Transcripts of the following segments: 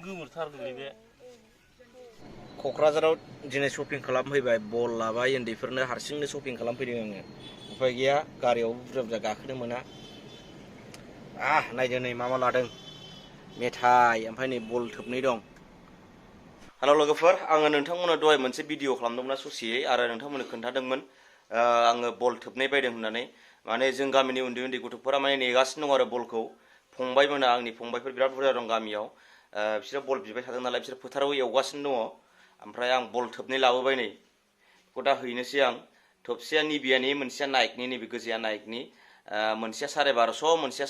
गोमोरथारगोनलै बे क'क्राझाराव दिनै शपिं खालामफैबाय बल लाबाय उन्दैफोरनो हारसिंनो शपिं खालामफैदों आङो उफाय गैया गारियाव बुरजा बुरजा गाखोनो मोना नायदो नै मा लादों मेथाइ ओमफ्राय नै बल थोबनै दं हेलौ लोगोफोर आङो नोंथांमोननो दहाय मोनसे भिडिअ खालामदोंमोन ससेयै आरो नोंथांमोननो खोन्थादोंमोन आङो बल थोबनै बायदों होननानै माने जों गामिनि उन्दै उन्दै गथ'फोरा माने नेगासिनो दं आरो बलखौ फंबायमोना आंनि फंबायफोर बिराद बुरजा दं गामियाव बिसोरो बल बिबाय थादों नालाय बिसोर फोथाराव एवगासिनो दङ ओमफ्राय आं बल थोबनै लाबोबाय नै बेखौ दा हैनोसै आं थोबसेया निबियानि मोनसेया नाइकनि नैबे गोजाया नाइकनि मोनसेया 1250 मोनसेया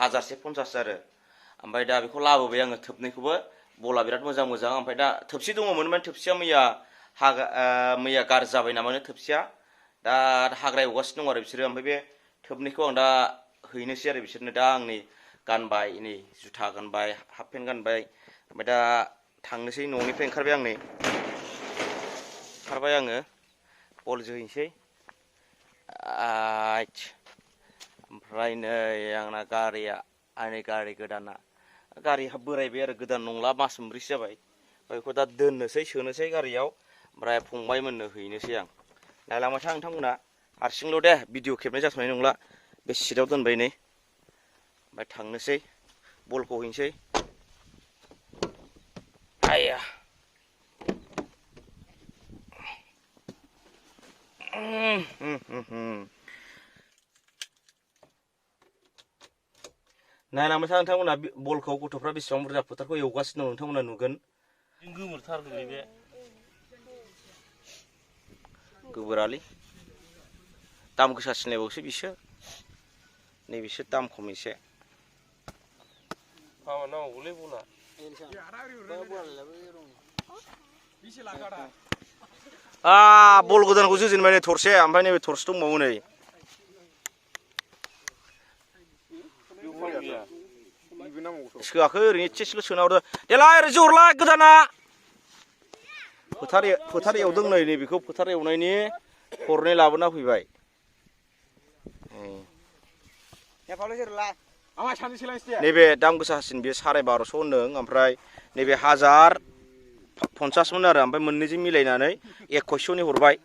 1050 आरो ओमफ्राय दा बेखौ लाबोबाय आङो थोबनैखौबो बला बिराद मोजां मोजां ओमफ्राय दा थोबसे दङमोन माने थोबसेया मैया गाज्रि जाबाय नामानो थोबसेया दा हाग्रा एवगासिनो दं आरो बिसोरो ओमफ्राय बे थोबनैखौ आं दा हैनोसै आरो बिसोरनो दा आं नै गानबाय नै जुथा गानबाय हाफ पेन्ट गानबाय ओमफ्राय दा थांनोसै न'निफ्राय ओंखारबाय आङो बल जोहैनोसै ओमफ्राय नै आंना गारिया आंनि गारि गोदाना गारि बोरायबाय आरो गोदान नंला मास मोनब्रैसो जाबाय बेखौ दा दोननोसै सोनोसै गारियाव ओमफ्राय फंबायमोननो हैनोसै आं नायलांबाय था नोंथांमोना हारसिंल' दे भिडिअ खेबनाय जाथ'नाय नंला बे सिटआव दोनबाय नै ओमफ्राय थांनोसै बलखौ हैनोसै आया नायलांबाय था नोंथांमोना बलखौ गथ'फ्रा बेसेबां बुरजा फोथारखौ एवगासिनो दं नोंथांमोना नुगोन गोमोरथारगोनलै बे गोबोरालै दाम गोसासिनलायबावसो बिसोर नैबिसोर दाम खम एसे माबा नांगौलै बला बल गोदानखौ जोजेनबाय नै थरसे ओमफ्राय नैबे थरसे दंबावो नै सोआखै ओरैनो एसेल' सोना हरदो देलाय ओरै जोहरलाय गोदाना फोथार एवदों नै बेखौ फोथार एवनायनि हरनै लाबोना फैबाय नैबे दाम गोसासिन बे 1250 होनदों ओमफ्राय नैबे 1050 मोन आरो ओमफ्राय मोननैजों मिलायनानै 2100 नि हरबाय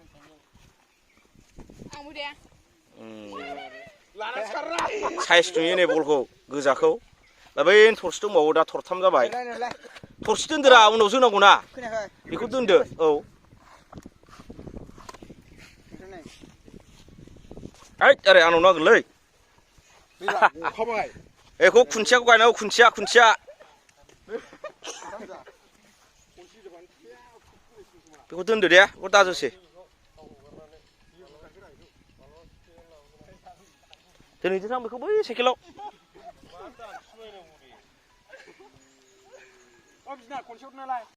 साइज नुयो नै बलखौ गोजाखौ बै थरसे दंबावो दा थरथाम जाबाय थरसे दोनदोरा उनाव जोनांगौ ना बेखौ दोनदो औ ओरै आंनाव नांगोनलै बेखौ खुन्थियाखौ गायनांगौ खुन्थिया बेखौ दोनदो दे बेखौ दाजोसै दोनहैदो आं बेखौ बै साइकेलाव